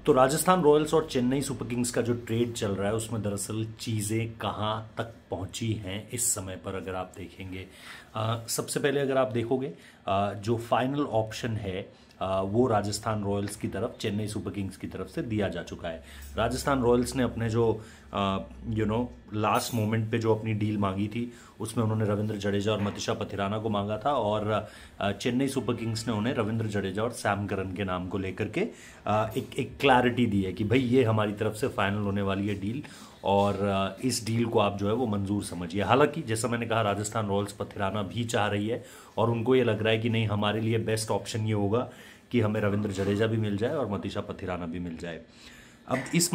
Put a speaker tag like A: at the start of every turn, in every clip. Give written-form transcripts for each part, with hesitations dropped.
A: तो राजस्थान रॉयल्स और Chennai super Kings का जो ट्रेड चल रहा है उसमें दरअसल चीज़ें कहाँ तक पहुंची हैं इस समय पर अगर आप देखेंगे। सबसे पहले अगर आप देखोगे जो फाइनल ऑप्शन है वो राजस्थान रॉयल्स की तरफ चेन्नई सुपर किंग्स की तरफ से दिया जा चुका है। राजस्थान रॉयल्स ने अपने जो लास्ट मोमेंट पे जो अपनी डील मांगी थी उसमें उन्होंने रविंद्र जडेजा और मतीशा पथिराना को मांगा था और चेन्नई सुपर किंग्स ने उन्हें रविंद्र जडेजा और सैम करन के नाम को लेकर के एक क्लैरिटी दी है कि भाई ये हमारी तरफ से फाइनल होने वाली है डील और इस डील को आप जो है वो मंजूर समझिए। हालांकि जैसा मैंने कहा राजस्थान रॉयल्स पथिराना भी चाह रही है और उनको ये लग रहा है कि नहीं हमारे लिए बेस्ट ऑप्शन ये होगा कि हमें रविंद्र जडेजा भी मिल जाए और मतीशा पथिराना भी मिल जाए। अब इस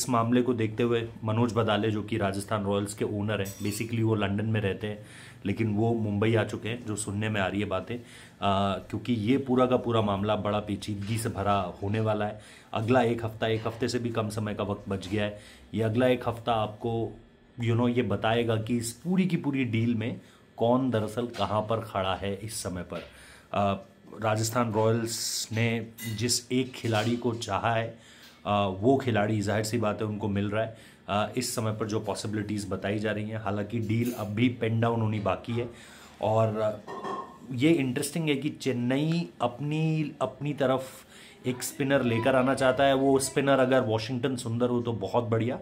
A: मामले को देखते हुए मनोज बदाले जो कि राजस्थान रॉयल्स के ओनर हैं, बेसिकली वो लंदन में रहते हैं लेकिन वो मुंबई आ चुके हैं, जो सुनने में आ रही है बातें, क्योंकि ये पूरा का पूरा मामला बड़ा पेचीदगी से भरा होने वाला है। अगला एक हफ्ते से भी कम समय का वक्त बच गया है। ये अगला एक हफ्ता आपको ये बताएगा कि इस पूरी की पूरी डील में कौन दरअसल कहाँ पर खड़ा है इस समय पर। राजस्थान रॉयल्स ने जिस एक खिलाड़ी को चाहा है वो खिलाड़ी जाहिर सी बात है उनको मिल रहा है। इस समय पर जो पॉसिबिलिटीज़ बताई जा रही हैं, हालांकि डील अब भी पेन डाउन होनी बाकी है और ये इंटरेस्टिंग है कि चेन्नई अपनी तरफ एक स्पिनर लेकर आना चाहता है। वो स्पिनर अगर वॉशिंगटन सुंदर हो तो बहुत बढ़िया,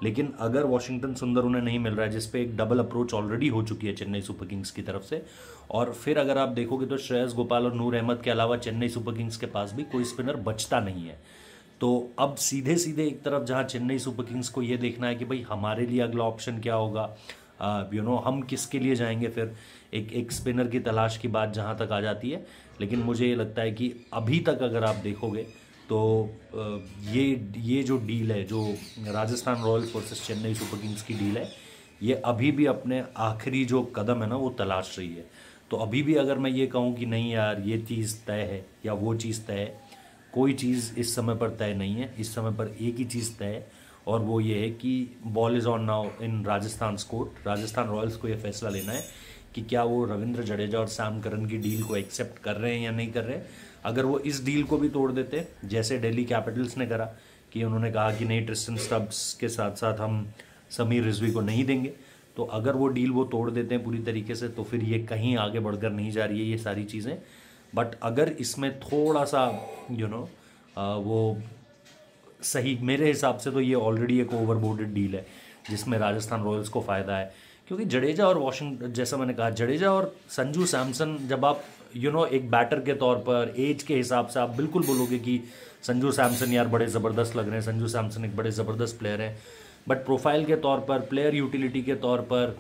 A: लेकिन अगर वॉशिंगटन सुंदर उन्हें नहीं मिल रहा है, जिसपे एक डबल अप्रोच ऑलरेडी हो चुकी है चेन्नई सुपर किंग्स की तरफ से, और फिर अगर आप देखोगे तो श्रेयस गोपाल और नूर अहमद के अलावा चेन्नई सुपर किंग्स के पास भी कोई स्पिनर बचता नहीं है। तो अब सीधे सीधे एक तरफ जहां चेन्नई सुपर किंग्स को ये देखना है कि भाई हमारे लिए अगला ऑप्शन क्या होगा, हम किसके लिए जाएंगे, फिर एक स्पिनर की तलाश की बात जहां तक आ जाती है। लेकिन मुझे ये लगता है कि अभी तक अगर आप देखोगे तो ये जो डील है, जो Rajasthan Royals versus Chennai super Kings की डील है, ये अभी भी अपने आखिरी जो कदम है ना वो तलाश रही है। तो अभी भी अगर मैं ये कहूँ कि नहीं यार ये चीज़ तय है या वो चीज़ तय है, कोई चीज़ इस समय पर तय नहीं है। इस समय पर एक ही चीज़ तय है और वो ये है कि ball is on now in Rajasthan court. Rajasthan Royals को ये फैसला लेना है कि क्या वो रविंद्र जडेजा और सैम करन की डील को एक्सेप्ट कर रहे हैं या नहीं कर रहे हैं। अगर वो इस डील को भी तोड़ देते जैसे दिल्ली कैपिटल्स ने करा कि उन्होंने कहा कि नहीं ट्रिस्टन स्टब्स के साथ साथ हम समीर रिजवी को नहीं देंगे, तो अगर वो डील वो तोड़ देते हैं पूरी तरीके से तो फिर ये कहीं आगे बढ़कर नहीं जा रही है ये सारी चीज़ें। बट अगर इसमें थोड़ा सा वो सही, मेरे हिसाब से तो ये ऑलरेडी एक ओवरबोर्डेड डील है जिसमें राजस्थान रॉयल्स को फ़ायदा है, क्योंकि जडेजा और वॉशिंगटन, जैसा मैंने कहा, जडेजा और संजू सैमसन, जब आप एक बैटर के तौर पर एज के हिसाब से आप बिल्कुल बोलोगे कि संजू सैमसन यार बड़े ज़बरदस्त लग रहे हैं, संजू सैमसन एक बड़े ज़बरदस्त प्लेयर हैं, बट प्रोफाइल के तौर पर, प्लेयर यूटिलिटी के तौर पर,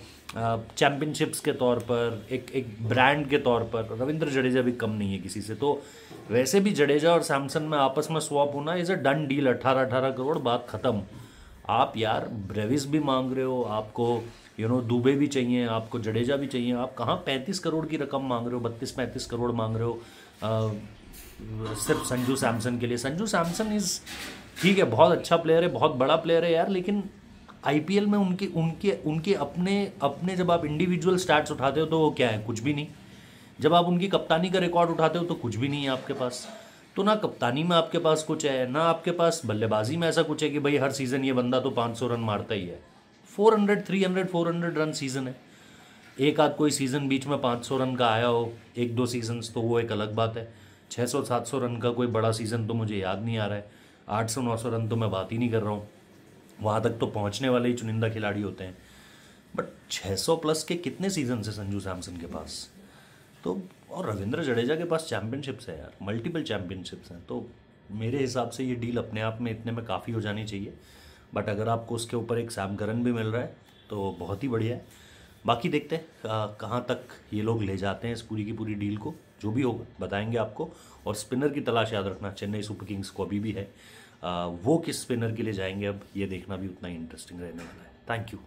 A: चैम्पियनशिप्स के तौर पर, एक ब्रांड के तौर पर रविंद्र जडेजा भी कम नहीं है किसी से। तो वैसे भी जडेजा और सैमसन में आपस में स्वैप होना is a done deal. 18 crore, बात ख़त्म। आप यार ब्रेविस भी मांग रहे हो, आपको दुबे भी चाहिए, आपको जडेजा भी चाहिए, आप कहाँ 35 करोड़ की रकम मांग रहे हो, 32-35 करोड़ मांग रहे हो सिर्फ संजू सैमसन के लिए। संजू सैमसन इज़ ठीक है, बहुत अच्छा प्लेयर है, बहुत बड़ा प्लेयर है यार, लेकिन आईपीएल में उनके अपने जब आप इंडिविजुअल स्टैट्स उठाते हो तो वो क्या है, कुछ भी नहीं। जब आप उनकी कप्तानी का रिकॉर्ड उठाते हो तो कुछ भी नहीं है आपके पास। तो ना कप्तानी में आपके पास कुछ है, ना आपके पास बल्लेबाजी में ऐसा कुछ है कि भाई हर सीज़न ये बंदा तो 500 रन मारता ही है। 400, 300, 400 रन सीज़न है। एक आध कोई सीज़न बीच में 500 रन का आया हो, 1-2 सीजन्स, तो वो एक अलग बात है। 600-700 रन का कोई बड़ा सीज़न तो मुझे याद नहीं आ रहा है। 800-900 रन तो मैं बात ही नहीं कर रहा हूँ, वहाँ तक तो पहुँचने वाले ही चुनिंदा खिलाड़ी होते हैं। बट 600 प्लस के कितने सीजन से संजू सैमसन के पास, तो और रविंद्र जडेजा के पास चैम्पियनशिप्स है यार, मल्टीपल चैम्पियनशिप्स हैं। तो मेरे हिसाब से ये डील अपने आप में इतने में काफ़ी हो जानी चाहिए। बट अगर आपको उसके ऊपर एक सैम करन भी मिल रहा है तो बहुत ही बढ़िया है। बाकी देखते हैं कहाँ तक ये लोग ले जाते हैं इस पूरी की पूरी डील को। जो भी होगा बताएंगे आपको। और स्पिनर की तलाश याद रखना चेन्नई सुपर किंग्स को अभी भी है। वो किस स्पिनर के लिए जाएंगे अब ये देखना भी उतना ही इंटरेस्टिंग रहने वाला है। Thank you.